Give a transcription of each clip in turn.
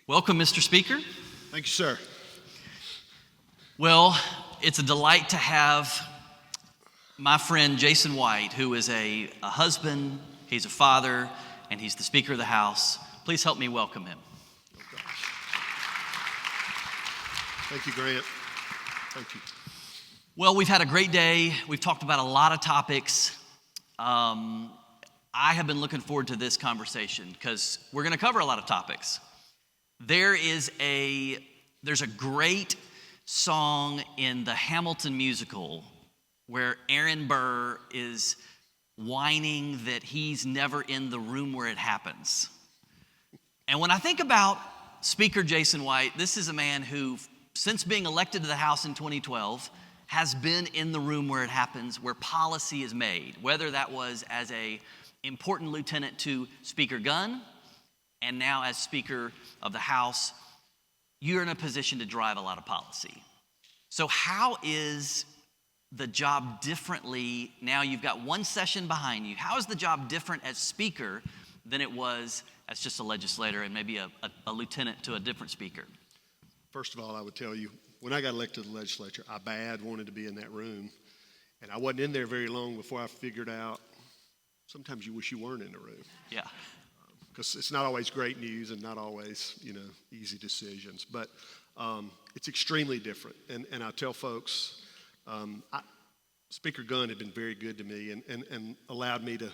Welcome, Mr. Speaker. Thank you, sir. Well, it's a delight to have my friend Jason White, who is a husband, he's a father, and he's the Speaker of the House. Please help me welcome him. Oh, gosh. Thank you, Grant. Thank you. Well, we've had a great day. We've talked about a lot of topics. I have been looking forward to this conversation because we're going to cover a lot of topics. There's a great song in the Hamilton musical where Aaron Burr is whining that he's never in the room where it happens. And when I think about Speaker Jason White, this is a man who, since being elected to the House in 2012, has been in the room where it happens, where policy is made, whether that was as a important lieutenant to Speaker Gunn, and now as Speaker of the House, you're in a position to drive a lot of policy. So how is the job differently now you've got one session behind you? How is the job different as Speaker than it was as just a legislator and maybe a lieutenant to a different speaker? First of all, I would tell you, when I got elected to the legislature, I wanted to be in that room. And I wasn't in there very long before I figured out sometimes you wish you weren't in the room. Yeah. Because it's not always great news and not always, easy decisions. But it's extremely different. And I tell folks, Speaker Gunn had been very good to me and allowed me to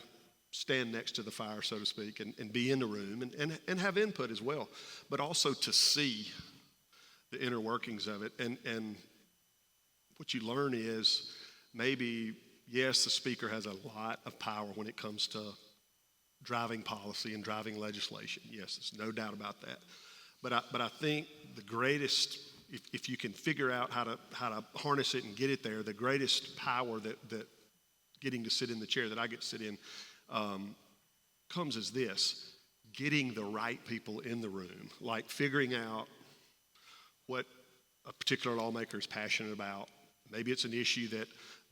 stand next to the fire, so to speak, and be in the room and have input as well. But also to see the inner workings of it. And what you learn is maybe, yes, the Speaker has a lot of power when it comes to driving policy and driving legislation. Yes, there's no doubt about that. But I think the greatest, if you can figure out how to harness it and get it there, the greatest power that getting to sit in the chair that I get to sit in comes as this: getting the right people in the room, like figuring out what a particular lawmaker is passionate about. Maybe it's an issue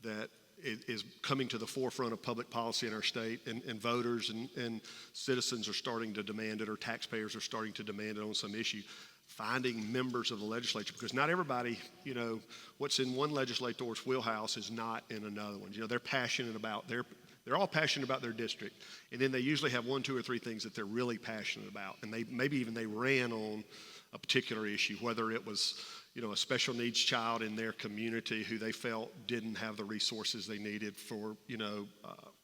that is coming to the forefront of public policy in our state, and voters and citizens are starting to demand it, or taxpayers are starting to demand it on some issue. Finding members of the legislature, because not everybody, what's in one legislator's wheelhouse is not in another one. They're passionate about they're all passionate about their district, and then they usually have one, two, or three things that they're really passionate about, and they ran on a particular issue, whether it was a special needs child in their community who they felt didn't have the resources they needed for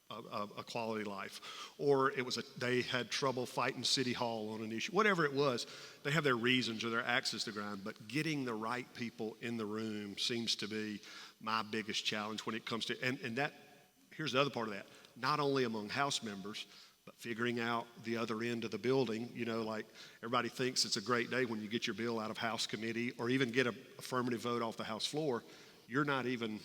a quality life, or it was they had trouble fighting City Hall on an issue. Whatever it was, they have their reasons or their axes to grind. But getting the right people in the room seems to be my biggest challenge when it comes to and that. Here's the other part of that: not only among House members, but figuring out the other end of the building. Like everybody thinks it's a great day when you get your bill out of House committee or even get an affirmative vote off the House floor. You're not even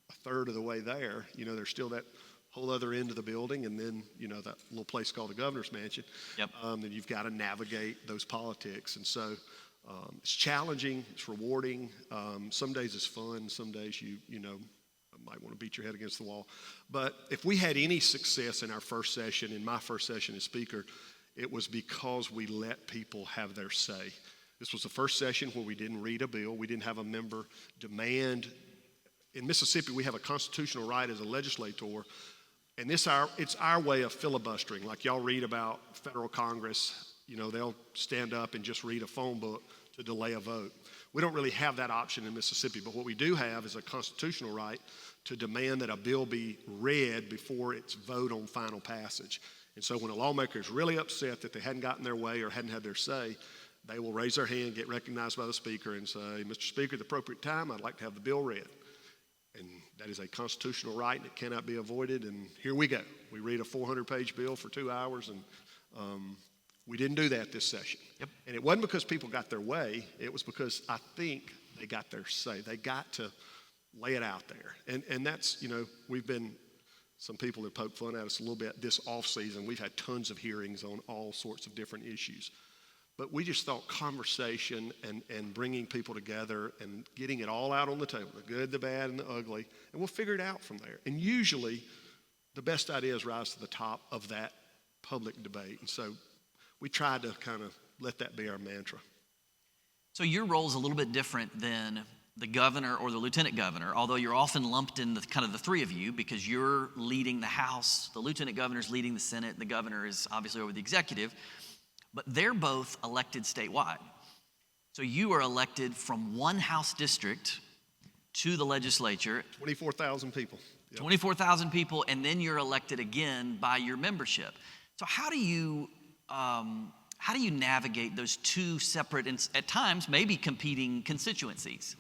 a third of the way there. There's still that whole other end of the building, and then, that little place called the Governor's Mansion. Yep. And you've got to navigate those politics. And so it's challenging, it's rewarding. Some days it's fun, some days you might want to beat your head against the wall. But if we had any success in my first session as Speaker, it was because we let people have their say. This was the first session where we didn't read a bill. We didn't have a member demand. In Mississippi, we have a constitutional right as a legislator, and it's our way of filibustering. Like y'all read about federal Congress, they'll stand up and just read a phone book to delay a vote. We don't really have that option in Mississippi, but what we do have is a constitutional right to demand that a bill be read before its vote on final passage. And so when a lawmaker is really upset that they hadn't gotten their way or hadn't had their say, they will raise their hand, get recognized by the Speaker, and say, "Mr. Speaker, at the appropriate time, I'd like to have the bill read." And that is a constitutional right, and it cannot be avoided. And here we go. We read a 400-page bill for 2 hours, and we didn't do that this session. Yep. And it wasn't because people got their way. It was because I think they got their say. They got to lay it out there. And that's, some people have poked fun at us a little bit this off season. We've had tons of hearings on all sorts of different issues. But we just thought conversation and bringing people together and getting it all out on the table, the good, the bad, and the ugly, and we'll figure it out from there. And usually the best ideas rise to the top of that public debate. And so we tried to kind of let that be our mantra. So your role is a little bit different than the governor or the lieutenant governor, although you're often lumped in the kind of the three of you because you're leading the House, the lieutenant governor's leading the Senate, and the governor is obviously over the executive, but they're both elected statewide. So you are elected from one House district to the legislature. 24,000 people. Yep. 24,000 people, and then you're elected again by your membership. So how do you navigate those two separate and at times maybe competing constituencies?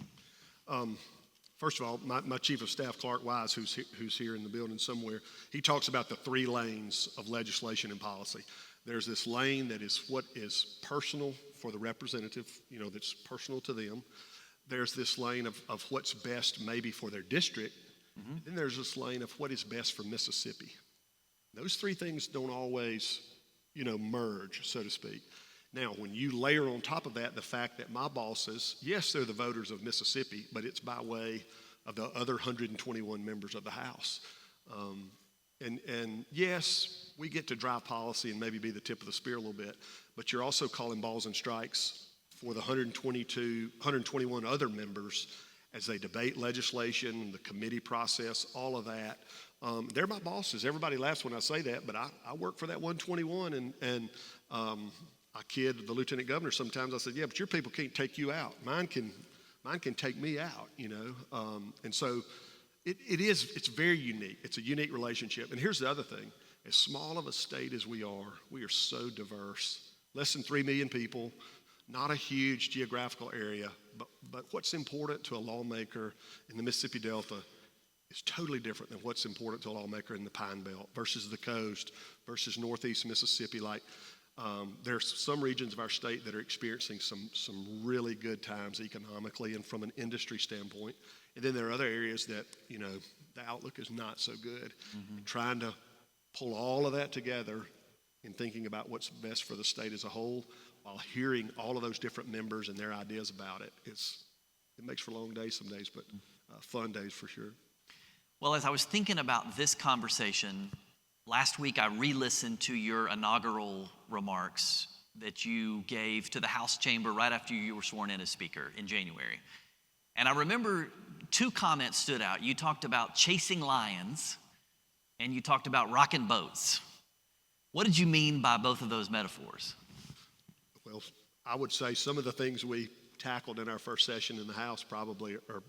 First of all, my chief of staff, Clark Wise, who's here in the building somewhere, he talks about the three lanes of legislation and policy. There's this lane that is what is personal for the representative, that's personal to them. There's this lane of what's best maybe for their district. Mm-hmm. Then there's this lane of what is best for Mississippi. Those three things don't always, merge, so to speak. Now, when you layer on top of that the fact that my bosses, yes, they're the voters of Mississippi, but it's by way of the other 121 members of the House. And yes, we get to drive policy and maybe be the tip of the spear a little bit, but you're also calling balls and strikes for the 121 other members as they debate legislation, the committee process, all of that. They're my bosses. Everybody laughs when I say that, but I work for that 121, and I kid the lieutenant governor sometimes. I said, yeah, but your people can't take you out. Mine can take me out, and so it's very unique. It's a unique relationship. And here's the other thing. As small of a state as we are so diverse. Less than 3 million people, not a huge geographical area, but what's important to a lawmaker in the Mississippi Delta is totally different than what's important to a lawmaker in the Pine Belt versus the coast versus Northeast Mississippi. There's some regions of our state that are experiencing some really good times economically and from an industry standpoint. And then there are other areas that, the outlook is not so good. Mm-hmm. Trying to pull all of that together and thinking about what's best for the state as a whole while hearing all of those different members and their ideas about it. It makes for long days some days, but fun days for sure. Well, as I was thinking about this conversation, last week I re-listened to your inaugural remarks that you gave to the House chamber right after you were sworn in as Speaker in January. And I remember two comments stood out. You talked about chasing lions and you talked about rocking boats. What did you mean by both of those metaphors? Well, I would say some of the things we tackled in our first session in the House probably are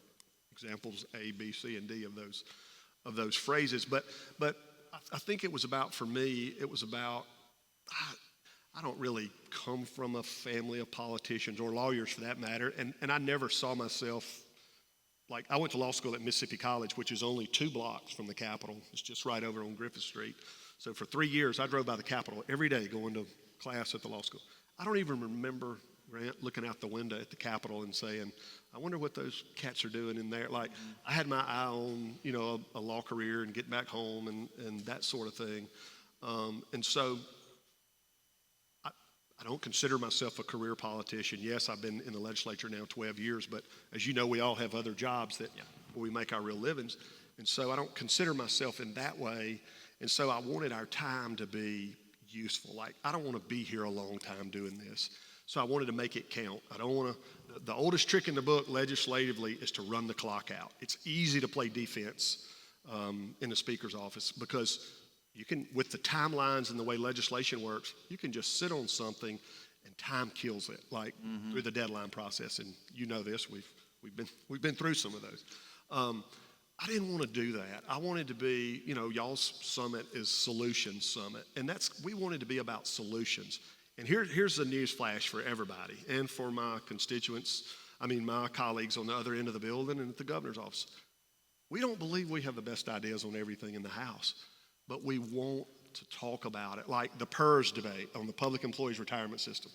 examples A, B, C, and D of those phrases. But I think it was about, for me, I don't really come from a family of politicians or lawyers for that matter, and I never saw myself, I went to law school at Mississippi College, which is only 2 blocks from the Capitol. It's just right over on Griffith Street. So for 3 years, I drove by the Capitol every day going to class at the law school. I don't even remember, Grant, looking out the window at the Capitol and saying, I wonder what those cats are doing in there. I had my eye on, a law career and getting back home and that sort of thing. And so I don't consider myself a career politician. Yes, I've been in the legislature now 12 years, but as you know, we all have other jobs where we make our real livings. And so I don't consider myself in that way. And so I wanted our time to be useful. I don't want to be here a long time doing this. So I wanted to make it count. I don't want to, the oldest trick in the book legislatively is to run the clock out. It's easy to play defense in the Speaker's office because you can, with the timelines and the way legislation works, you can just sit on something and time kills it, through the deadline process. And you know this, we've been through some of those. I didn't want to do that. I wanted to be, y'all's summit is Solutions Summit, and we wanted to be about solutions. And here's the news flash for everybody and for my constituents, my colleagues on the other end of the building and at the governor's office. We don't believe we have the best ideas on everything in the House, but we want to talk about it. Like the PERS debate on the public employees retirement system.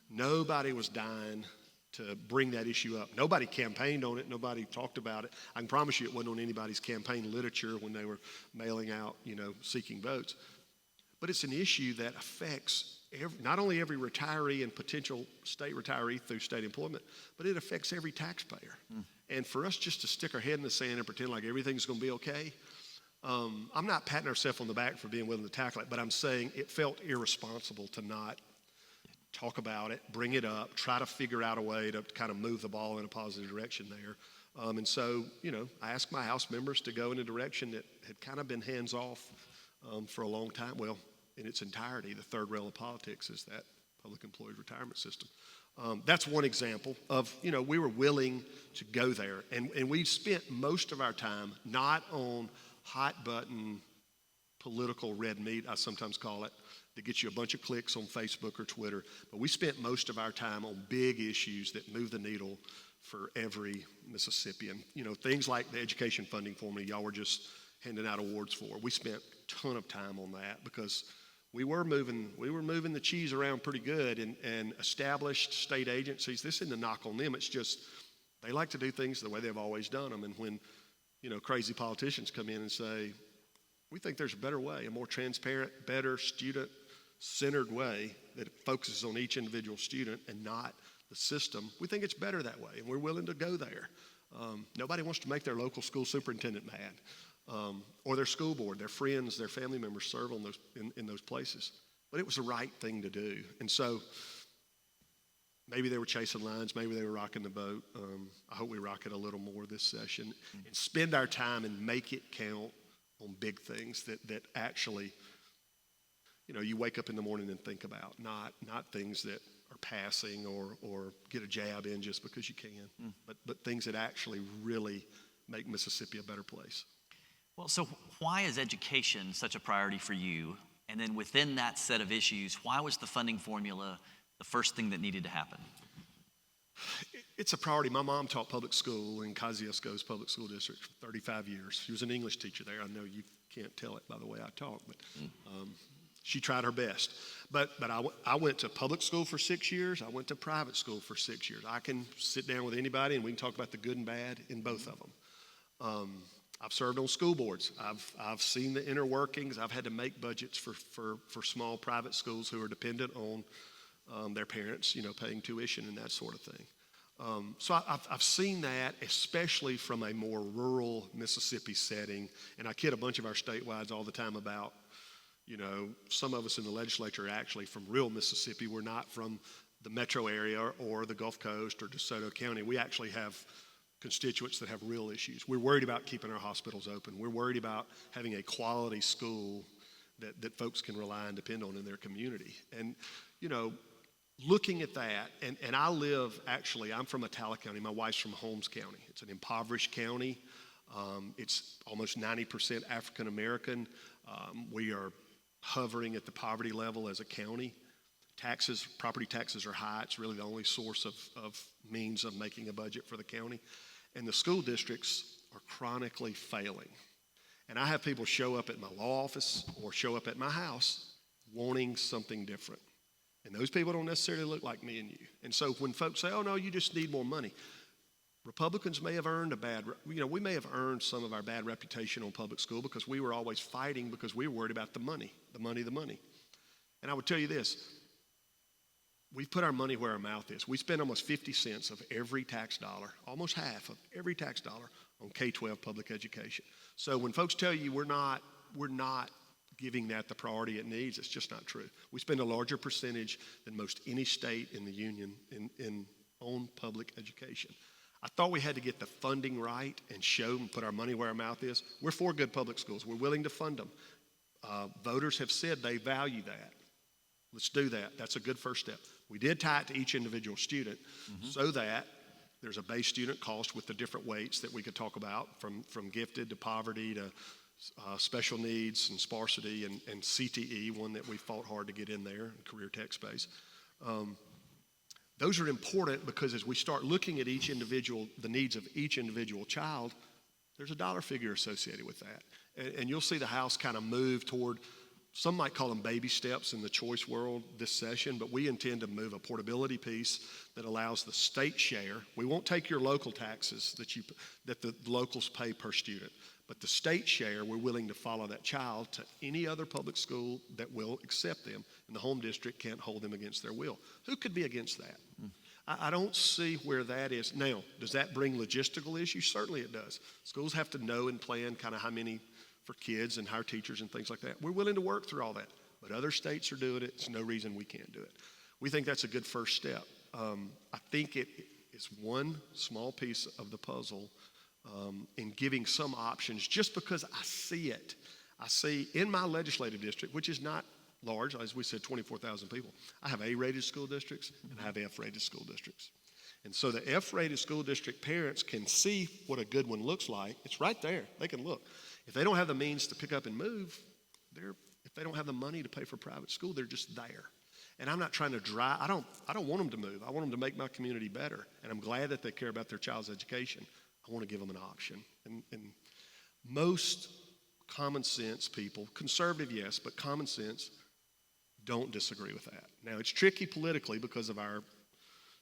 Nobody was dying to bring that issue up. Nobody campaigned on it. Nobody talked about it. I can promise you it wasn't on anybody's campaign literature when they were mailing out, seeking votes. But it's an issue that affects not only every retiree and potential state retiree through state employment, but it affects every taxpayer. And for us just to stick our head in the sand and pretend like everything's going to be okay, I'm not patting ourselves on the back for being willing to tackle it, but I'm saying it felt irresponsible to not talk about it, bring it up, try to figure out a way to kind of move the ball in a positive direction there. And so, I asked my House members to go in a direction that had kind of been hands-off for a long time. Well, in its entirety, the third rail of politics is that public employees retirement system. That's one example of, we were willing to go there. And we spent most of our time not on hot-button political red meat, I sometimes call it, that gets you a bunch of clicks on Facebook or Twitter. But we spent most of our time on big issues that move the needle for every Mississippian. Things like the education funding formula y'all were just handing out awards for. We spent a ton of time on that because we were moving the cheese around pretty good, and established state agencies, this isn't a knock on them, it's just they like to do things the way they've always done them. And when, crazy politicians come in and say, we think there's a better way, a more transparent, better student-centered way that focuses on each individual student and not the system, we think it's better that way, and we're willing to go there. Nobody wants to make their local school superintendent mad, or their school board, their friends, their family members serve on in those places. But it was the right thing to do. And so maybe they were chasing lines, maybe they were rocking the boat. I hope we rock it a little more this session and spend our time and make it count on big things that actually, you wake up in the morning and think about, not things that are passing or get a jab in just because you can, but things that actually really make Mississippi a better place. Well, so why is education such a priority for you? And then within that set of issues, why was the funding formula the first thing that needed to happen? It's a priority. My mom taught public school in Kosciuszko's public school district for 35 years. She was an English teacher there. I know you can't tell it by the way I talk, but she tried her best. But I went to public school for 6 years. I went to private school for 6 years. I can sit down with anybody and we can talk about the good and bad in both of them. I've served on school boards. I've seen the inner workings. I've had to make budgets for small private schools who are dependent on their parents, paying tuition and that sort of thing. So I've seen that, especially from a more rural Mississippi setting. And I kid a bunch of our statewides all the time about, some of us in the legislature are actually from real Mississippi. We're not from the metro area or the Gulf Coast or DeSoto County. We actually have constituents that have real issues. We're worried about keeping our hospitals open. We're worried about having a quality school that folks can rely and depend on in their community. And, looking at that, and I'm from Attala County. My wife's from Holmes County. It's an impoverished county. It's almost 90% African American. We are hovering at the poverty level as a county. Property taxes are high. It's really the only source of means of making a budget for the county. And the school districts are chronically failing. And I have people show up at my law office or show up at my house wanting something different. And those people don't necessarily look like me and you. And so when folks say, oh, no, you just need more money, Republicans may have earned we may have earned some of our bad reputation on public school because we were always fighting because we were worried about the money. And I would tell you this, we've put our money where our mouth is. We spend almost 50 cents of every tax dollar, almost half of every tax dollar on K-12 public education. So when folks tell you we're not giving that the priority it needs, it's just not true. We spend a larger percentage than most any state in the union on public education. I thought we had to get the funding right and show and put our money where our mouth is. We're for good public schools. We're willing to fund them. Voters have said they value that. Let's do that. That's a good first step. We did tie it to each individual student so that there's a base student cost with the different weights that we could talk about from gifted to poverty to special needs and sparsity and CTE, one that we fought hard to get in there, career tech space. Those are important because as we start looking at the needs of each individual child, there's a dollar figure associated with that. And you'll see the House kind of move toward, some might call them baby steps in the choice world this session, but we intend to move a portability piece that allows the state share. We won't take your local taxes that the locals pay per student, but the state share, we're willing to follow that child to any other public school that will accept them, and the home district can't hold them against their will. Who could be against that? I don't see where that is. Now, does that bring logistical issues? Certainly it does. Schools have to know and plan kind of how many for kids and hire teachers and things like that. We're willing to work through all that, but other states are doing it. There's no reason we can't do it. We think that's a good first step. I think it is one small piece of the puzzle in giving some options, just because I see it. I see in my legislative district, which is not large, as we said, 24,000 people. I have A-rated school districts and I have F-rated school districts. And so the F-rated school district parents can see what a good one looks like. It's right there. They can look. If they don't have the means to pick up and move, if they don't have the money to pay for private school, they're just there. And I'm not trying to drive. I don't want them to move. I want them to make my community better. And I'm glad that they care about their child's education. I want to give them an option. And most common sense people, conservative, yes, but common sense, don't disagree with that. Now, it's tricky politically because of our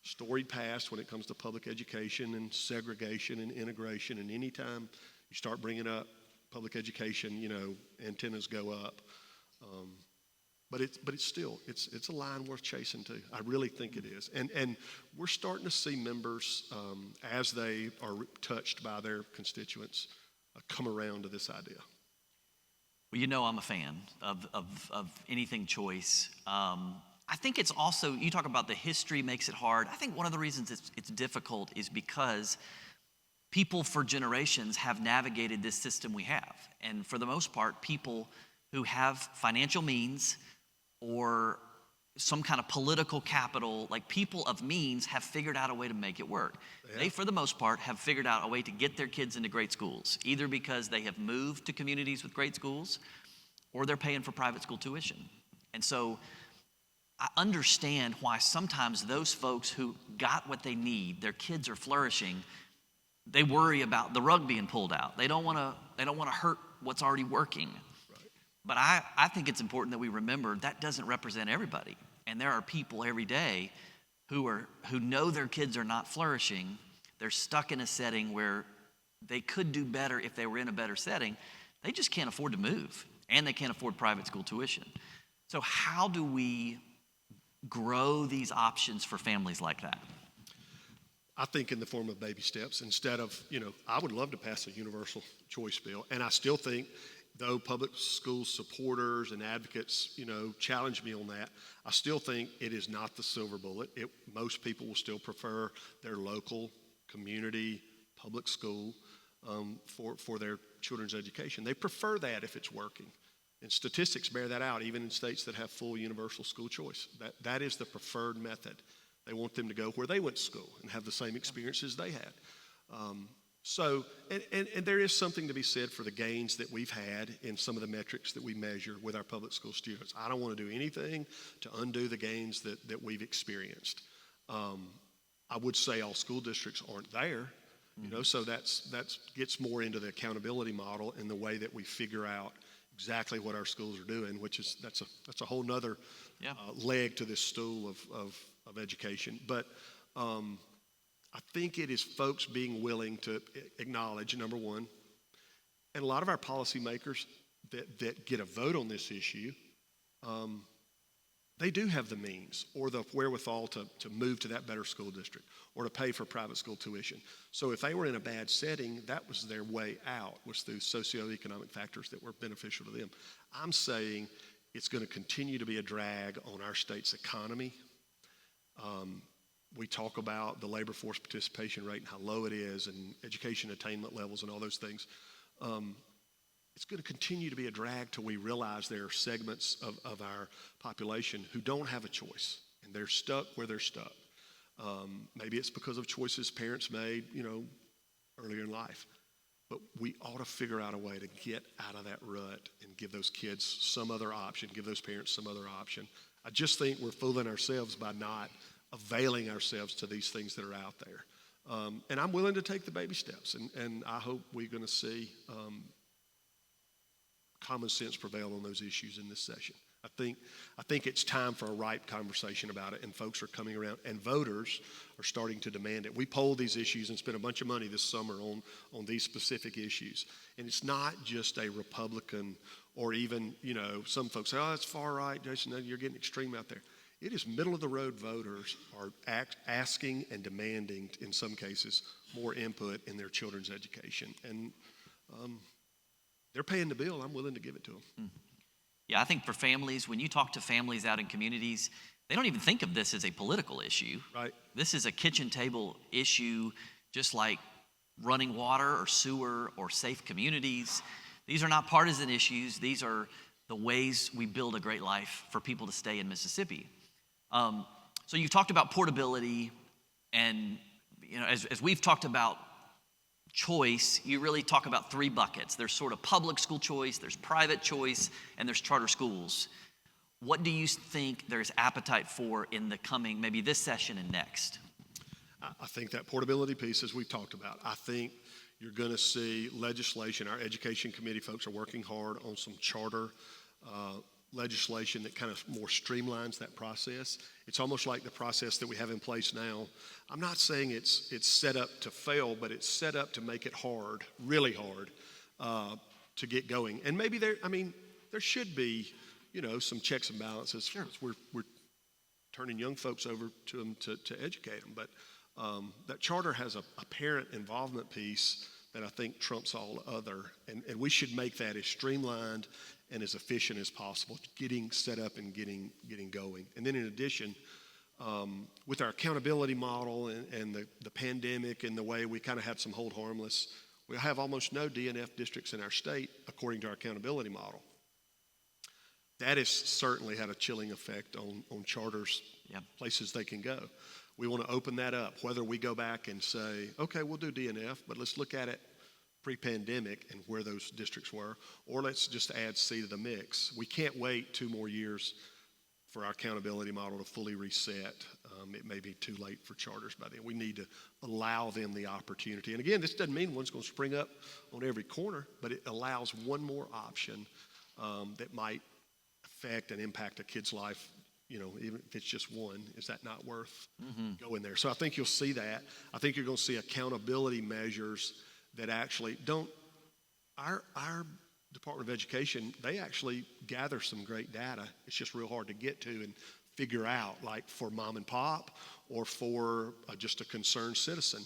storied past when it comes to public education and segregation and integration. And anytime you start bringing up public education, antennas go up. But it's still a line worth chasing too. I really think it is. And we're starting to see members, as they are touched by their constituents, come around to this idea. Well, I'm a fan of anything choice. I think it's also, you talk about the history makes it hard. I think one of the reasons it's difficult is because people for generations have navigated this system we have. And for the most part, people who have financial means or some kind of political capital, like people of means, have figured out a way to make it work. Yeah. They, for the most part, have figured out a way to get their kids into great schools, either because they have moved to communities with great schools or they're paying for private school tuition. And so I understand why sometimes those folks who got what they need, their kids are flourishing, they worry about the rug being pulled out. They don't want to hurt what's already working. But I think it's important that we remember that doesn't represent everybody. And there are people every day who know their kids are not flourishing. They're stuck in a setting where they could do better if they were in a better setting. They just can't afford to move, and they can't afford private school tuition. So how do we grow these options for families like that? I think in the form of baby steps instead of, I would love to pass a universal choice bill. And I still think, though public school supporters and advocates, challenge me on that, I still think it is not the silver bullet. Most people will still prefer their local community public school for their children's education. They prefer that if it's working. And statistics bear that out, even in states that have full universal school choice. That is the preferred method. They want them to go where they went to school and have the same experiences they had. So there is something to be said for the gains that we've had in some of the metrics that we measure with our public school students. I don't want to do anything to undo the gains that we've experienced. I would say all school districts aren't there, so that's gets more into the accountability model and the way that we figure out exactly what our schools are doing, which is that's a whole nother leg to this stool of education. But I think it is folks being willing to acknowledge, number one, and a lot of our policymakers that get a vote on this issue, they do have the means or the wherewithal to move to that better school district or to pay for private school tuition. So if they were in a bad setting, that was their way out, was through socioeconomic factors that were beneficial to them. I'm saying it's going to continue to be a drag on our state's economy. We talk about the labor force participation rate and how low it is and education attainment levels and all those things. It's going to continue to be a drag till we realize there are segments of our population who don't have a choice and they're stuck where they're stuck. Maybe it's because of choices parents made, earlier in life. But we ought to figure out a way to get out of that rut and give those kids some other option, give those parents some other option. I just think we're fooling ourselves by not availing ourselves to these things that are out there. And I'm willing to take the baby steps, and I hope we're going to see common sense prevail on those issues in this session. I think it's time for a ripe conversation about it, and folks are coming around, and voters are starting to demand it. We polled these issues and spent a bunch of money this summer on these specific issues. And it's not just a Republican or even, some folks say, oh, that's far right, Jason, you're getting extreme out there. It is middle-of-the-road voters are asking and demanding, in some cases, more input in their children's education. And they're paying the bill. I'm willing to give it to them. Yeah, I think for families, when you talk to families out in communities, they don't even think of this as a political issue. Right. This is a kitchen table issue, just like running water or sewer or safe communities. These are not partisan issues. These are the ways we build a great life for people to stay in Mississippi. So you've talked about portability, and as we've talked about choice, you really talk about three buckets. There's sort of public school choice, there's private choice, and there's charter schools. What do you think there's appetite for in the coming, maybe this session and next? I think that portability piece, as we've talked about, I think you're going to see legislation. Our education committee folks are working hard on some charter legislation that kind of more streamlines that process. It's almost like the process that we have in place now. I'm not saying it's set up to fail, but it's set up to make it hard, really hard, to get going. And maybe there should be, some checks and balances. Sure. We're turning young folks over to them to educate them. But that charter has a parent involvement piece that I think trumps all other. And we should make that as streamlined and as efficient as possible, getting set up and getting going. And then in addition, with our accountability model and the pandemic and the way we kind of had some hold harmless, we have almost no DNF districts in our state according to our accountability model. That has certainly had a chilling effect on charters, places they can go. We want to open that up, whether we go back and say, okay, we'll do DNF, but let's look at it pre-pandemic and where those districts were, or let's just add C to the mix. We can't wait 2 more years for our accountability model to fully reset. It may be too late for charters by then. We need to allow them the opportunity. And again, this doesn't mean one's going to spring up on every corner, but it allows one more option that might affect and impact a kid's life, even if it's just one. Is that not worth going there? So I think you'll see that. I think you're going to see accountability measures that actually don't. Our Department of Education, they actually gather some great data. It's just real hard to get to and figure out, like for mom and pop or for just a concerned citizen.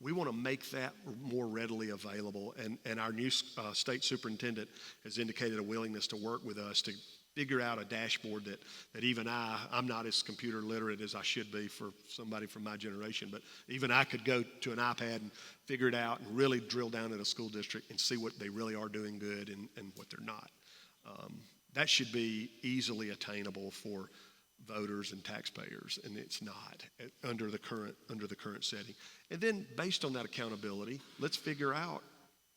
We want to make that more readily available. And our new state superintendent has indicated a willingness to work with us to figure out a dashboard that even I'm not as computer literate as I should be for somebody from my generation, but even I could go to an iPad and figure it out and really drill down at a school district and see what they really are doing good and what they're not. That should be easily attainable for voters and taxpayers, and it's not under the current setting. And then based on that accountability, let's figure out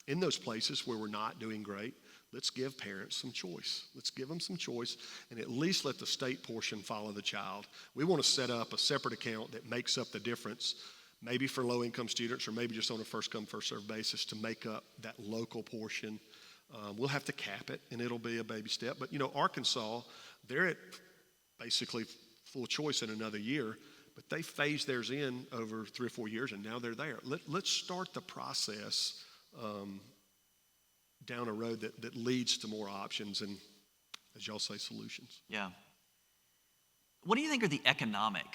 in those places where we're not doing great, let's give parents some choice. Let's give them some choice and at least let the state portion follow the child. We want to set up a separate account that makes up the difference, maybe for low-income students or maybe just on a first-come, first-served basis to make up that local portion. We'll have to cap it, and it'll be a baby step. But, Arkansas, they're at basically full choice in another year, but they phased theirs in over 3 or 4 years, and now they're there. Let's start the process down a road that leads to more options and, as y'all say, solutions. Yeah. What do you think are the economic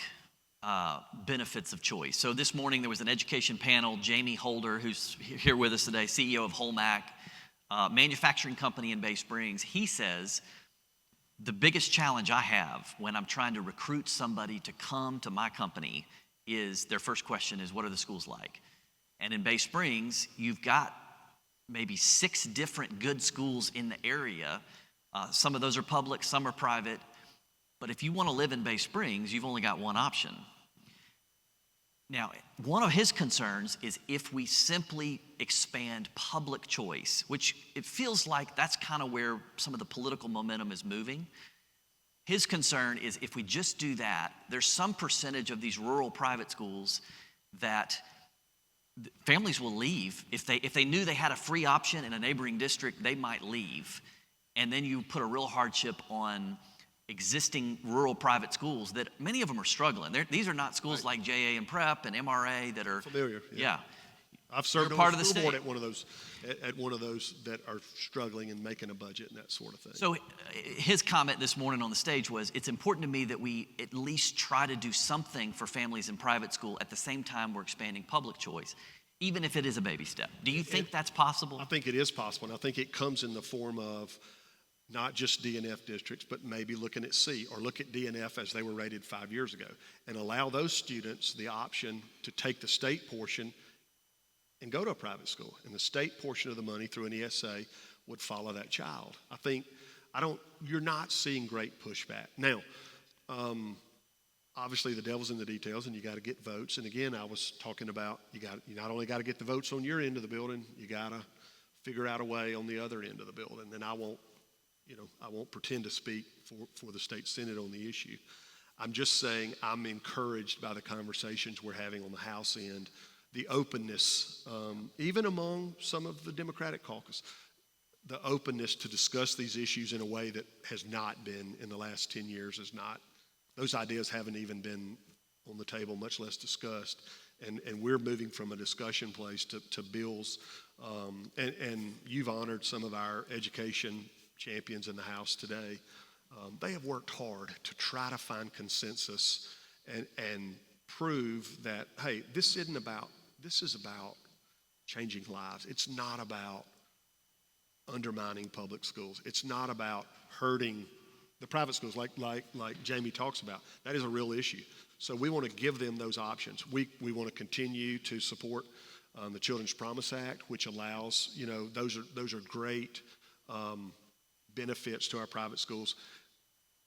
benefits of choice? So this morning there was an education panel. Jamie Holder, who's here with us today, CEO of Holmac, manufacturing company in Bay Springs. He says, the biggest challenge I have when I'm trying to recruit somebody to come to my company is their first question is, what are the schools like? And in Bay Springs, you've got maybe 6 different good schools in the area. Some of those are public, some are private. But if you want to live in Bay Springs, you've only got one option. Now, one of his concerns is if we simply expand public choice, which it feels like that's kind of where some of the political momentum is moving. His concern is if we just do that, there's some percentage of these rural private schools that families will leave. If they knew they had a free option in a neighboring district, they might leave. And then you put a real hardship on existing rural private schools that many of them are struggling. These are not schools like JA and Prep and MRA that are familiar. Yeah. I've served part on of the the school board state. at one of those that are struggling and making a budget and that sort of thing. So his comment this morning on the stage was, it's important to me that we at least try to do something for families in private school at the same time we're expanding public choice, even if it is a baby step. Do you think that's possible? I think it is possible, and I think it comes in the form of not just DNF districts, but maybe looking at C, or look at DNF as they were rated 5 years ago, and allow those students the option to take the state portion and go to a private school. And the state portion of the money through an ESA would follow that child. You're not seeing great pushback. Now, obviously the devil's in the details, and you got to get votes. And again, I was talking about you not only got to get the votes on your end of the building, you got to figure out a way on the other end of the building. And I won't pretend to speak for the state Senate on the issue. I'm just saying I'm encouraged by the conversations we're having on the House end, the openness, even among some of the Democratic caucus, the openness to discuss these issues in a way that has not been in the last 10 years. Those ideas haven't even been on the table, much less discussed. And we're moving from a discussion place to bills. And you've honored some of our education champions in the House today. They have worked hard to try to find consensus and prove that, hey, this is about changing lives. It's not about undermining public schools. It's not about hurting the private schools like Jamie talks about. That is a real issue. So we want to give them those options. We want to continue to support the Children's Promise Act, which allows, those are great benefits to our private schools.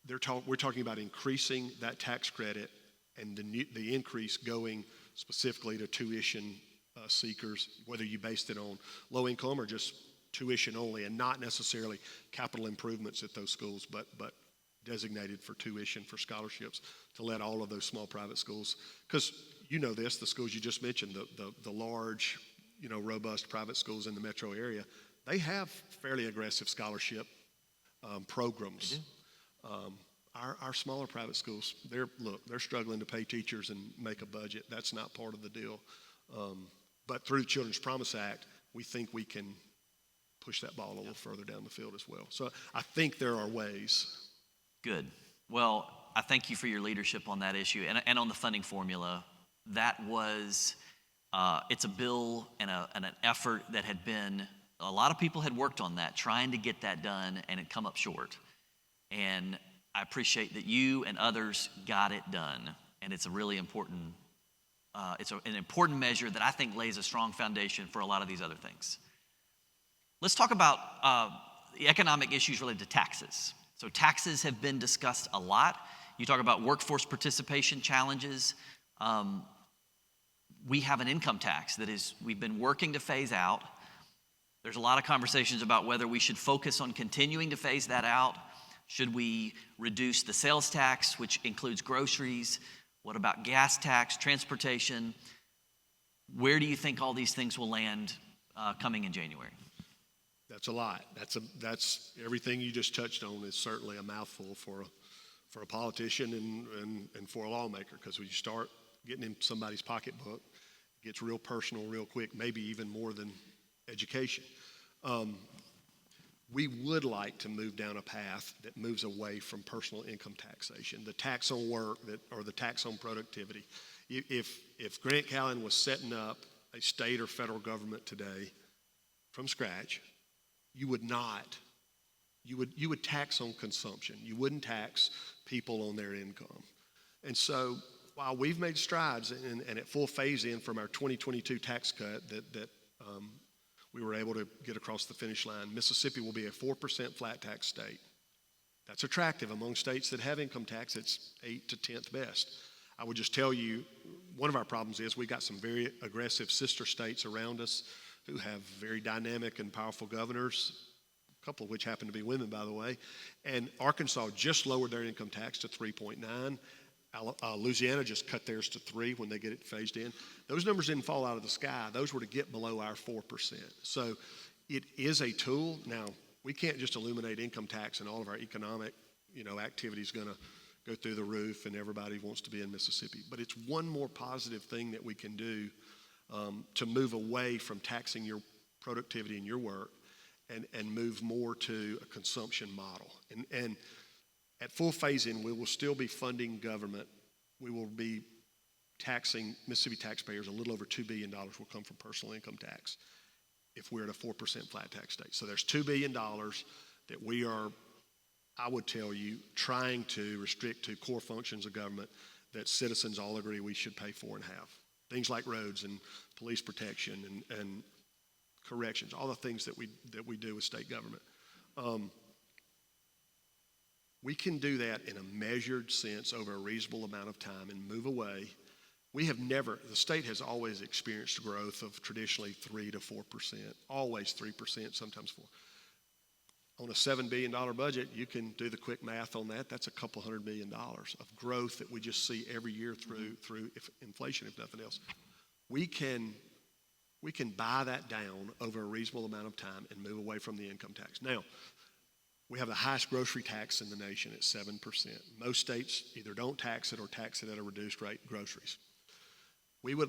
We're talking about increasing that tax credit, and the increase going specifically to tuition seekers, whether you based it on low income or just tuition only, and not necessarily capital improvements at those schools, but designated for tuition, for scholarships, to let all of those small private schools, because the schools you just mentioned, the large, robust private schools in the metro area, they have fairly aggressive scholarship programs. Our smaller private schools, they're struggling to pay teachers and make a budget. That's not part of the deal. But through the Children's Promise Act, we think we can push that ball a little further down the field as well. So I think there are ways. Good. Well, I thank you for your leadership on that issue and on the funding formula. That was, it's a bill and an effort that had been, a lot of people had worked on that, trying to get that done, and it come up short. And I appreciate that you and others got it done. And it's a really important, an important measure that I think lays a strong foundation for a lot of these other things. Let's talk about the economic issues related to taxes. So taxes have been discussed a lot. You talk about workforce participation challenges. We have an income tax we've been working to phase out. There's a lot of conversations about whether we should focus on continuing to phase that out. Should we reduce the sales tax, which includes groceries? What about gas tax, transportation? Where do you think all these things will land coming in January? That's a lot. That's everything you just touched on is certainly a mouthful for a politician and for a lawmaker, because when you start getting in somebody's pocketbook, it gets real personal real quick, maybe even more than education. We would like to move down a path that moves away from personal income taxation, the tax on work or the tax on productivity. If Grant Callen was setting up a state or federal government today from scratch, you would tax on consumption. You wouldn't tax people on their income. And so while we've made strides and at full phase in from our 2022 tax cut that we were able to get across the finish line, Mississippi will be a 4% flat tax state. That's attractive. Among states that have income tax, it's 8th to 10th best. I would just tell you, one of our problems is we got some very aggressive sister states around us who have very dynamic and powerful governors, a couple of which happen to be women, by the way. And Arkansas just lowered their income tax to 3.9. Louisiana just cut theirs to 3 when they get it phased in. Those numbers didn't fall out of the sky. Those were to get below our 4%. So it is a tool. Now, we can't just eliminate income tax and all of our economic, activity is going to go through the roof and everybody wants to be in Mississippi. But it's one more positive thing that we can do to move away from taxing your productivity and your work and move more to a consumption model. And at full phase-in, we will still be funding government. We will be taxing Mississippi taxpayers. A little over $2 billion will come from personal income tax if we're at a 4% flat tax state. So there's $2 billion that we are I would tell you, trying to restrict to core functions of government that citizens all agree we should pay for and have. Things like roads and police protection and corrections, all the things that we do with state government. We can do that in a measured sense over a reasonable amount of time and move away. The state has always experienced growth of traditionally 3 to 4%, always 3%, sometimes 4%. On a $7 billion budget, you can do the quick math on that. That's a couple $100 million of growth that we just see every year through inflation, if nothing else. We can buy that down over a reasonable amount of time and move away from the income tax. Now, we have the highest grocery tax in the nation at 7%. Most states either don't tax it or tax it at a reduced rate groceries.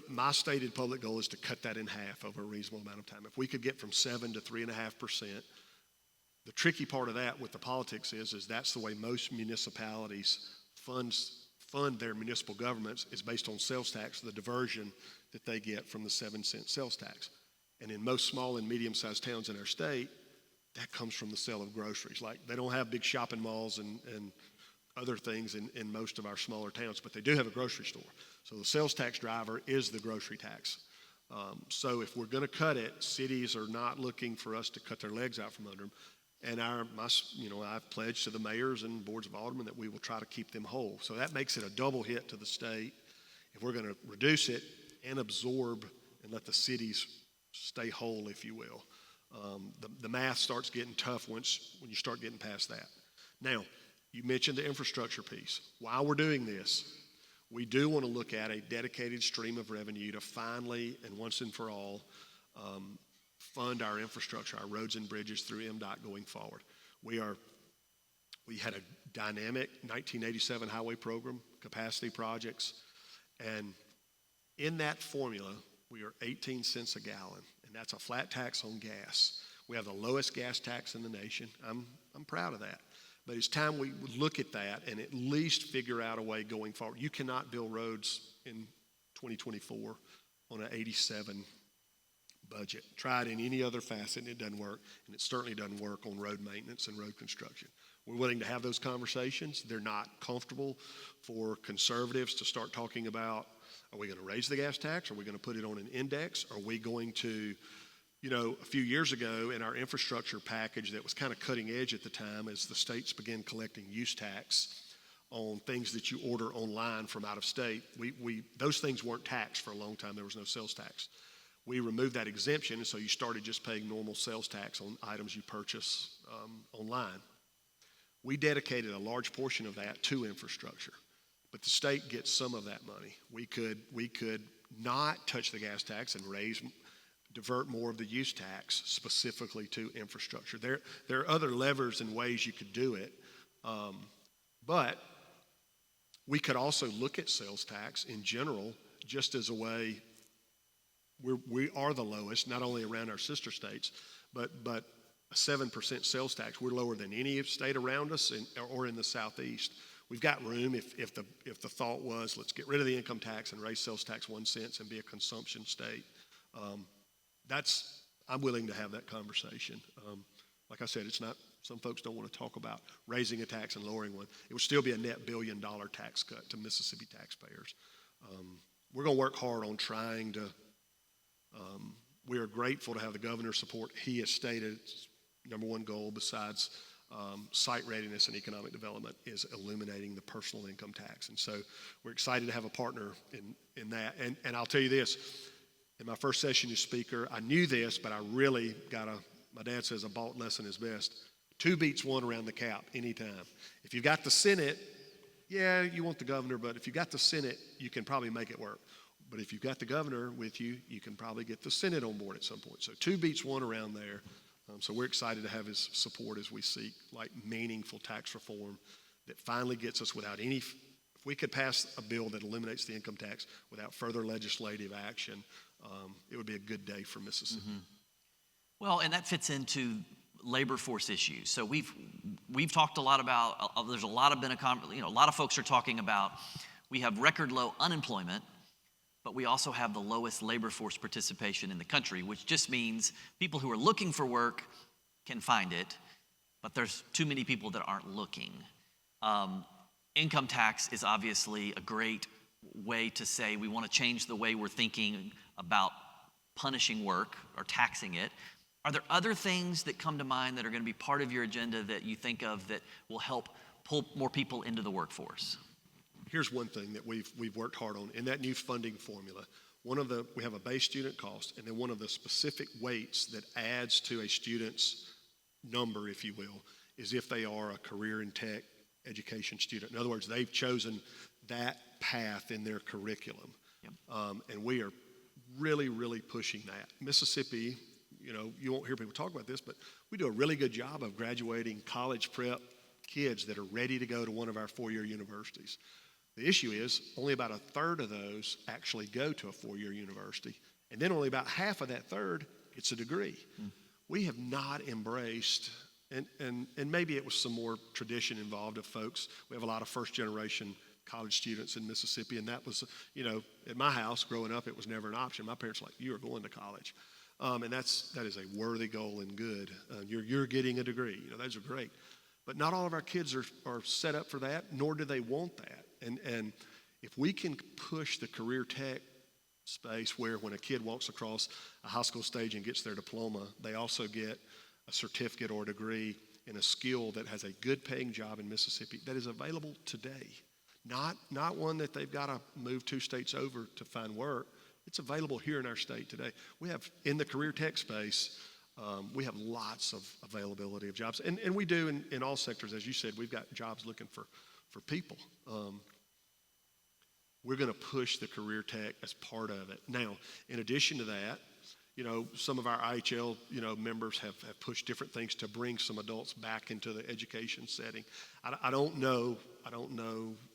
My stated public goal is to cut that in half over a reasonable amount of time. If we could get from 7 to 3.5%, the tricky part of that with the politics is that's the way most municipalities fund their municipal governments is based on sales tax, the diversion that they get from the 7-cent sales tax. And in most small and medium-sized towns in our state, that comes from the sale of groceries. Like they don't have big shopping malls and other things in most of our smaller towns, but they do have a grocery store. So the sales tax driver is the grocery tax. So if we're going to cut it, cities are not looking for us to cut their legs out from under them. And I've pledged to the mayors and boards of aldermen that we will try to keep them whole. So that makes it a double hit to the state. If we're going to reduce it and absorb and let the cities stay whole, if you will. The math starts getting tough when you start getting past that. Now, you mentioned the infrastructure piece. While we're doing this, we do want to look at a dedicated stream of revenue to finally and once and for all fund our infrastructure, our roads and bridges through MDOT going forward. We had a dynamic 1987 highway program, capacity projects, and in that formula, we are 18 cents a gallon, and that's a flat tax on gas. We have the lowest gas tax in the nation. I'm proud of that. But it's time we look at that and at least figure out a way going forward. You cannot build roads in 2024 on an 87 budget. Try it in any other facet and it doesn't work, and it certainly doesn't work on road maintenance and road construction. We're willing to have those conversations. They're not comfortable for conservatives to start talking about, are we going to raise the gas tax? Are we going to put it on an index? Are we going to, a few years ago in our infrastructure package that was kind of cutting edge at the time as the states began collecting use tax on things that you order online from out of state, those things weren't taxed for a long time. There was no sales tax. We removed that exemption, and so you started just paying normal sales tax on items you purchase online. We dedicated a large portion of that to infrastructure, but the state gets some of that money. We could not touch the gas tax and divert more of the use tax specifically to infrastructure. There are other levers and ways you could do it, but we could also look at sales tax in general just as a way. We are the lowest, not only around our sister states, but a 7% sales tax. We're lower than any state around us or in the Southeast. We've got room if the thought was let's get rid of the income tax and raise sales tax 1 cent and be a consumption state. I'm willing to have that conversation. Like I said, it's not. Some folks don't want to talk about raising a tax and lowering one. It would still be a net $1 billion tax cut to Mississippi taxpayers. We're going to work hard on trying to. We are grateful to have the governor's support. He has stated number one goal besides site readiness and economic development is eliminating the personal income tax. And so we're excited to have a partner in that. And I'll tell you this, in my first session as speaker, I knew this, but I really my dad says a bought lesson is best. 2 beats 1 around the cap anytime. If you've got the Senate, yeah, you want the governor, but if you've got the Senate, you can probably make it work. But if you've got the governor with you, you can probably get the Senate on board at some point. So 2 beats 1 around there. So we're excited to have his support as we seek meaningful tax reform that finally gets us without any. If we could pass a bill that eliminates the income tax without further legislative action, it would be a good day for Mississippi. Mm-hmm. Well, and that fits into labor force issues. So we've talked a lot about. There's a lot a lot of folks are talking about. We have record low unemployment, but we also have the lowest labor force participation in the country, which just means people who are looking for work can find it, but there's too many people that aren't looking. Income tax is obviously a great way to say we want to change the way we're thinking about punishing work or taxing it. Are there other things that come to mind that are going to be part of your agenda that you think of that will help pull more people into the workforce? Here's one thing that we've worked hard on in that new funding formula. We have a base student cost, and then one of the specific weights that adds to a student's number, if you will, is if they are a career in tech education student. In other words, they've chosen that path in their curriculum. Yep. And we are really, really pushing that. Mississippi, you won't hear people talk about this, but we do a really good job of graduating college prep kids that are ready to go to one of our four-year universities. The issue is only about a third of those actually go to a four-year university, and then only about half of that third gets a degree. We have not embraced, and maybe it was some more tradition involved of folks. We have a lot of first-generation college students in Mississippi, and that was, at my house growing up, it was never an option. My parents were like, you are going to college. And that is a worthy goal and good. You're getting a degree. Those are great. But not all of our kids are set up for that, nor do they want that. And if we can push the career tech space where when a kid walks across a high school stage and gets their diploma, they also get a certificate or a degree in a skill that has a good paying job in Mississippi that is available today. Not one that they've got to move 2 states over to find work. It's available here in our state today. We have, in the career tech space, we have lots of availability of jobs. And we do in all sectors. As you said, we've got jobs looking for people. We're going to push the career tech as part of it. Now, in addition to that, some of our IHL, members have pushed different things to bring some adults back into the education setting. I don't know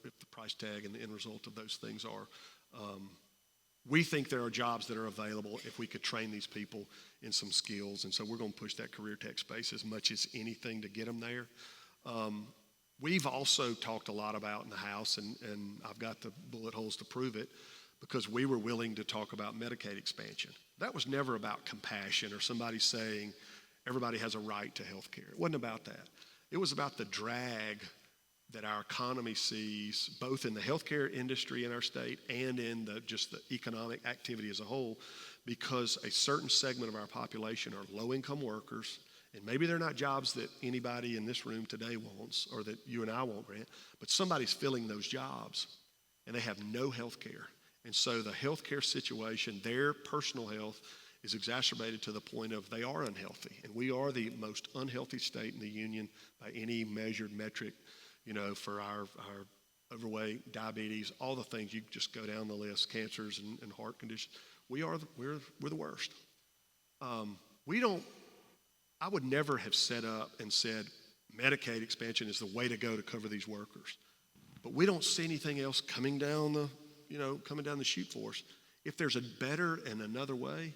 if the price tag and the end result of those things are. We think there are jobs that are available if we could train these people in some skills, and so we're going to push that career tech space as much as anything to get them there. We've also talked a lot about in the House, and I've got the bullet holes to prove it, because we were willing to talk about Medicaid expansion. That was never about compassion or somebody saying everybody has a right to health care. It wasn't about that. It was about the drag that our economy sees, both in the healthcare industry in our state and in just the economic activity as a whole, because a certain segment of our population are low-income workers, and maybe they're not jobs that anybody in this room today wants or that you and I won't, Grant, but somebody's filling those jobs, and they have no health care. And so the healthcare situation, their personal health, is exacerbated to the point of they are unhealthy. And we are the most unhealthy state in the union by any measured metric, for our overweight, diabetes, all the things. You just go down the list, cancers and heart conditions. We're the worst. I would never have set up and said Medicaid expansion is the way to go to cover these workers. But we don't see anything else coming down the chute for us. If there's a better and another way,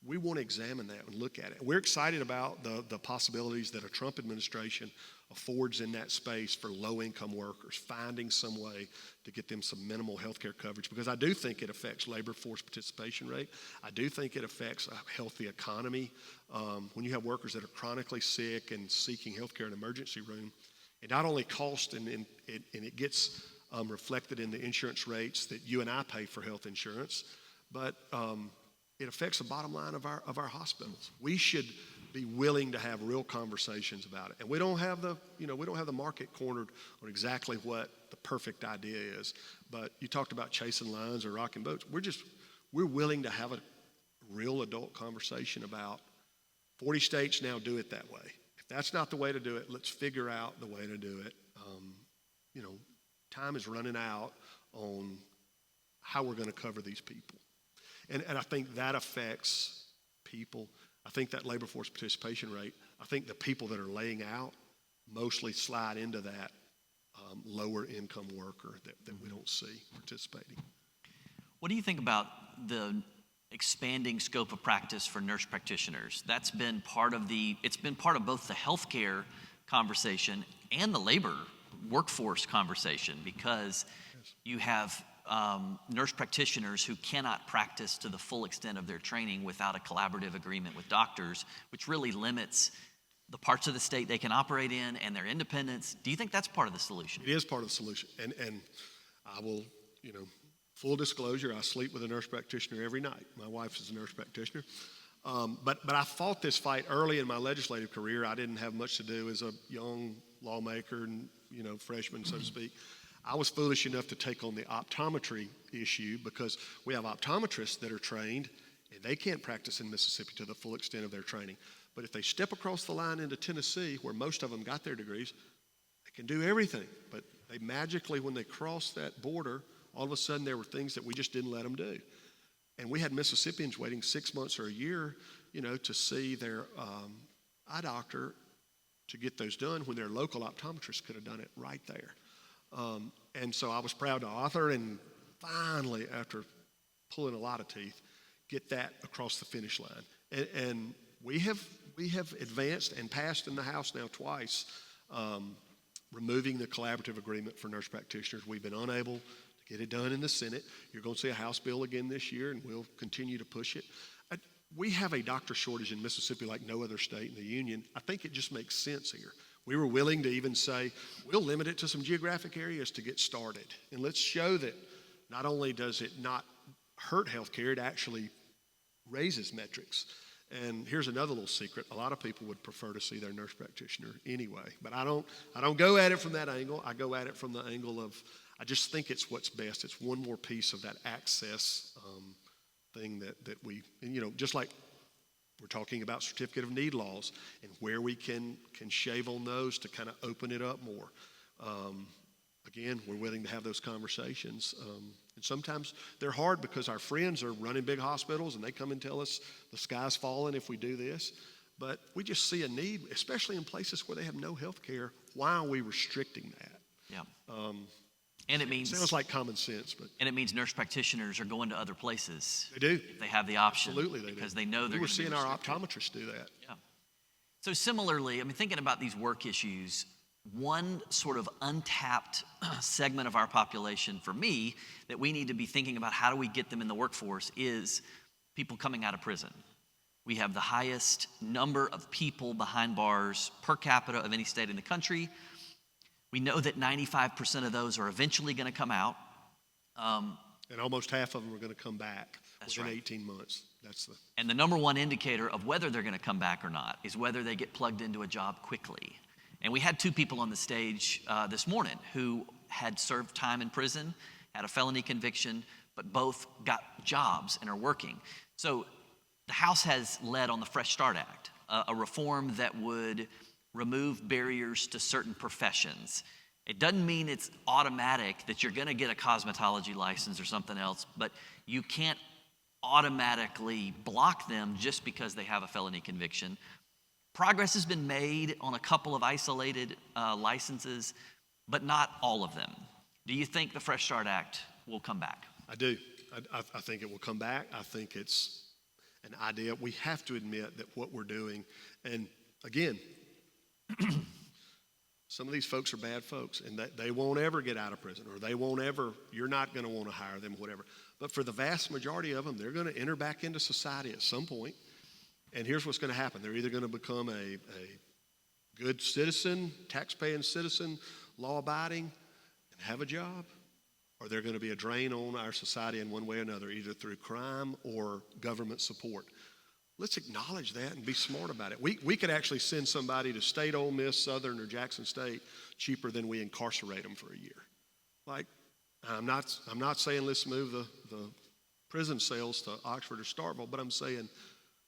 we want to examine that and look at it. We're excited about the possibilities that a Trump administration affords in that space for low-income workers, finding some way to get them some minimal health care coverage, because I do think it affects labor force participation rate. I do think it affects a healthy economy. When you have workers that are chronically sick and seeking health care in an emergency room, it not only costs and it gets reflected in the insurance rates that you and I pay for health insurance, but it affects the bottom line of our hospitals. We should be willing to have real conversations about it. And we don't have the market cornered on exactly what the perfect idea is. But you talked about chasing lines or rocking boats. We're willing to have a real adult conversation about 40 states now do it that way. If that's not the way to do it, let's figure out the way to do it. Time is running out on how we're going to cover these people. And I think that affects people. I think that labor force participation rate, I think the people that are laying out mostly slide into that lower income worker that we don't see participating. What do you think about the expanding scope of practice for nurse practitioners? That's been it's been part of both the healthcare conversation and the labor workforce conversation, because you have nurse practitioners who cannot practice to the full extent of their training without a collaborative agreement with doctors, which really limits the parts of the state they can operate in and their independence. Do you think that's part of the solution? It is part of the solution. And I will, full disclosure, I sleep with a nurse practitioner every night. My wife is a nurse practitioner. But I fought this fight early in my legislative career. I didn't have much to do as a young lawmaker and, freshman, so to speak. I was foolish enough to take on the optometry issue because we have optometrists that are trained and they can't practice in Mississippi to the full extent of their training. But if they step across the line into Tennessee, where most of them got their degrees, they can do everything. But they magically, when they crossed that border, all of a sudden there were things that we just didn't let them do. And we had Mississippians waiting 6 months or a year, to see their eye doctor to get those done when their local optometrist could have done it right there. And so I was proud to author and finally, after pulling a lot of teeth, get that across the finish line. And we have advanced and passed in the House now twice, removing the collaborative agreement for nurse practitioners. We've been unable to get it done in the Senate. You're going to see a House bill again this year, and we'll continue to push it. We have a doctor shortage in Mississippi like no other state in the union. I think it just makes sense here. We were willing to even say, we'll limit it to some geographic areas to get started. And let's show that not only does it not hurt healthcare, it actually raises metrics. And here's another little secret. A lot of people would prefer to see their nurse practitioner anyway. But I don't go at it from that angle. I go at it from the angle of, I just think it's what's best. It's one more piece of that access thing that we, just like we're talking about certificate of need laws and where we can shave on those to kind of open it up more. Again, we're willing to have those conversations. And sometimes they're hard because our friends are running big hospitals and they come and tell us the sky's falling if we do this. But we just see a need, especially in places where they have no health care. Why are we restricting that? Yeah. And it means, sounds like common sense, but and it means nurse practitioners are going to other places. they do. If they have the option. Absolutely, they because do. they know they're we were going to be seeing our restricted. optometrists do that. Yeah. So similarly, thinking about these work issues, one sort of untapped segment of our population for me that we need to be thinking about how do we get them in the workforce is people coming out of prison. We have the highest number of people behind bars per capita of any state in the country. We know that 95% of those are eventually going to come out. And almost half of them are going to come back within right. 18 months. And the number one indicator of whether they're going to come back or not is whether they get plugged into a job quickly. And we had two people on the stage this morning who had served time in prison, had a felony conviction, but both got jobs and are working. So the House has led on the Fresh Start Act, a reform that would remove barriers to certain professions. It doesn't mean it's automatic that you're going to get a cosmetology license or something else, but you can't automatically block them just because they have a felony conviction. Progress has been made on a couple of isolated licenses, but not all of them. Do you think the Fresh Start Act will come back? I do. I think it will come back. I think it's an idea. We have to admit that what we're doing, and again, some of these folks are bad folks, and they won't ever get out of prison, or you're not going to want to hire them, whatever. But for the vast majority of them, they're going to enter back into society at some point. And here's what's going to happen. They're either going to become a good citizen, tax-paying citizen, law-abiding, and have a job, or they're going to be a drain on our society in one way or another, either through crime or government support. Let's acknowledge that and be smart about it. We could actually send somebody to State, Ole Miss, Southern, or Jackson State cheaper than we incarcerate them for a year. Like, I'm not saying let's move the prison cells to Oxford or Starkville, but I'm saying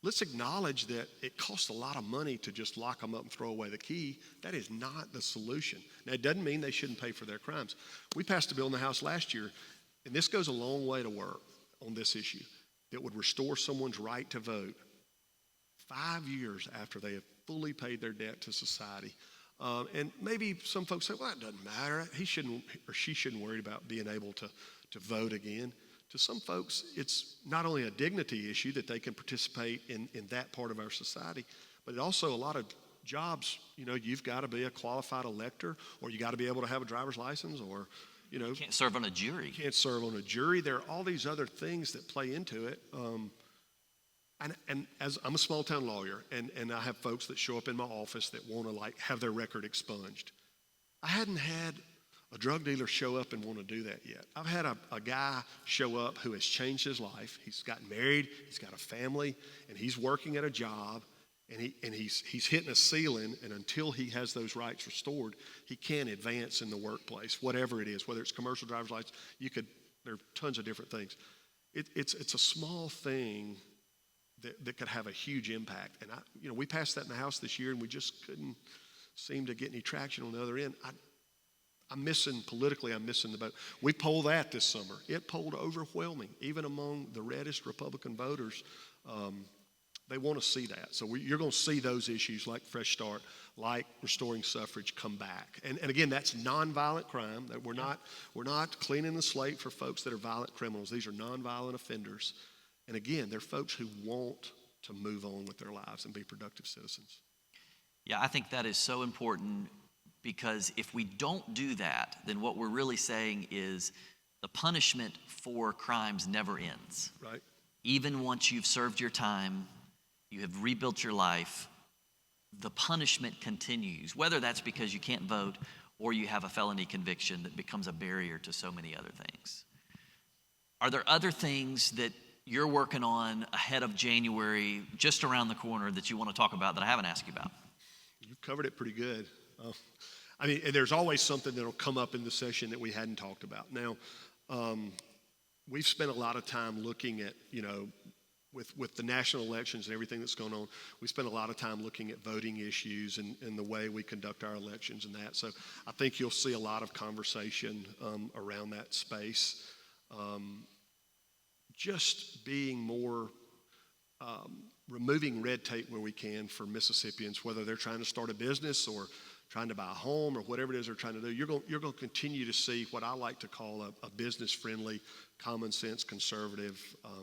let's acknowledge that it costs a lot of money to just lock them up and throw away the key. That is not the solution. Now, it doesn't mean they shouldn't pay for their crimes. We passed a bill in the House last year, and this goes a long way to work on this issue, that would restore someone's right to vote 5 years after they have fully paid their debt to society. And maybe some folks say, well, that doesn't matter. He shouldn't or she shouldn't worry about being able to vote again. To some folks, it's not only a dignity issue that they can participate in that part of our society, but it also a lot of jobs, you've got to be a qualified elector, or you got to be able to have a driver's license, or, You can't serve on a jury. Can't serve on a jury. There are all these other things that play into it. And as I'm a small town lawyer, and I have folks that show up in my office that want to like have their record expunged. I hadn't had a drug dealer show up and want to do that yet. I've had a guy show up who has changed his life. He's gotten married, he's got a family, and he's working at a job, and he's hitting a ceiling, and until he has those rights restored, he can't advance in the workplace, whatever it is, whether it's commercial driver's license, there are tons of different things. It's a small thing that could have a huge impact. And we passed that in the House this year, and we just couldn't seem to get any traction on the other end. I'm missing the boat. We polled that this summer. It polled overwhelming, even among the reddest Republican voters. They want to see that. So you're going to see those issues like Fresh Start, like restoring suffrage come back. And again, that's nonviolent crime. That we're not cleaning the slate for folks that are violent criminals. These are nonviolent offenders. And again, they're folks who want to move on with their lives and be productive citizens. Yeah, I think that is so important, because if we don't do that, then what we're really saying is the punishment for crimes never ends. Right. Even once you've served your time, you have rebuilt your life, the punishment continues, whether that's because you can't vote or you have a felony conviction that becomes a barrier to so many other things. Are there other things that you're working on ahead of January, just around the corner, that you want to talk about that I haven't asked you about? You've covered it pretty good. There's always something that'll come up in the session that we hadn't talked about. Now, we've spent a lot of time looking at, with the national elections and everything that's going on, we spend a lot of time looking at voting issues and the way we conduct our elections and that. So I think you'll see a lot of conversation around that space. Just being more, removing red tape where we can for Mississippians, whether they're trying to start a business or trying to buy a home or whatever it is they're trying to do. You're going to continue to see what I like to call a business-friendly, common sense, conservative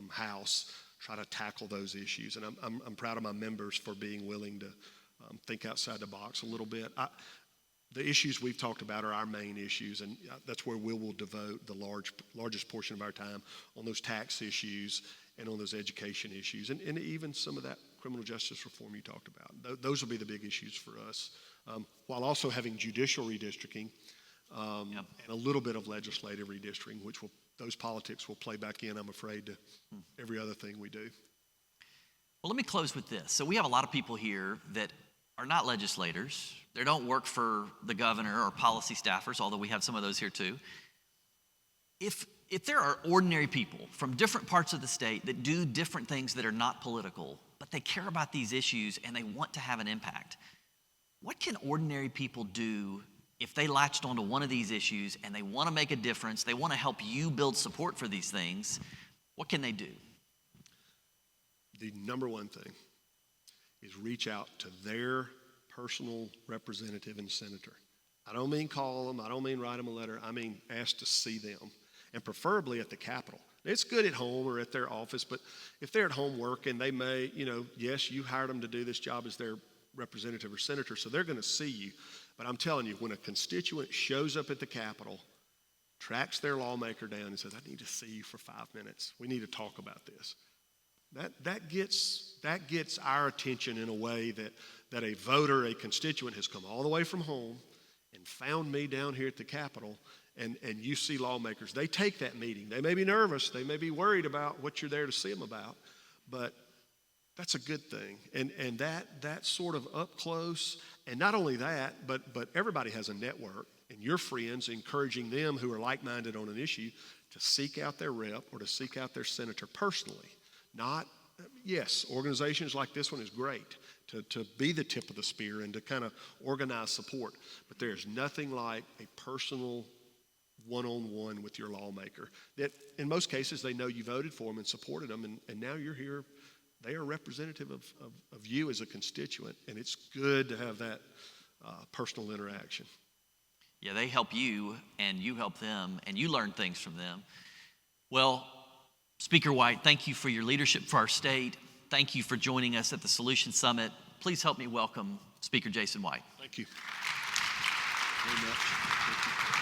House try to tackle those issues. And I'm proud of my members for being willing to think outside the box a little bit. The issues we've talked about are our main issues, and that's where we will devote the largest portion of our time, on those tax issues and on those education issues, and even some of that criminal justice reform you talked about. Those will be the big issues for us, while also having judicial redistricting and a little bit of legislative redistricting, those politics will play back in, I'm afraid, to every other thing we do. Well, let me close with this. So we have a lot of people here that are not legislators. They don't work for the governor or policy staffers, although we have some of those here too. If there are ordinary people from different parts of the state that do different things that are not political, but they care about these issues and they want to have an impact, what can ordinary people do if they latched onto one of these issues and they want to make a difference, they want to help you build support for these things? What can they do? The number one thing is reach out to their personal representative and senator. I don't mean call them, I don't mean write them a letter, I mean ask to see them, and preferably at the Capitol. It's good at home or at their office, but if they're at home working, they may, yes, you hired them to do this job as their representative or senator, so they're going to see you. But I'm telling you, when a constituent shows up at the Capitol, tracks their lawmaker down and says, I need to see you for 5 minutes. We need to talk about this. That gets our attention in a way that a voter, a constituent has come all the way from home and found me down here at the Capitol, and you see lawmakers. They take that meeting. They may be nervous. They may be worried about what you're there to see them about, but that's a good thing. And that sort of up close, and not only that, but everybody has a network, and your friends encouraging them who are like-minded on an issue to seek out their rep or to seek out their senator personally. Yes, organizations like this one is great to be the tip of the spear and to kind of organize support, but there's nothing like a personal one-on-one with your lawmaker that in most cases they know you voted for them and supported them, and now you're here. They are representative of you as a constituent, and it's good to have that personal interaction. Yeah, they help you, and you help them, and you learn things from them. Well, Speaker White, thank you for your leadership for our state. Thank you for joining us at the Solution Summit. Please help me welcome Speaker Jason White. Thank you very much. Thank you.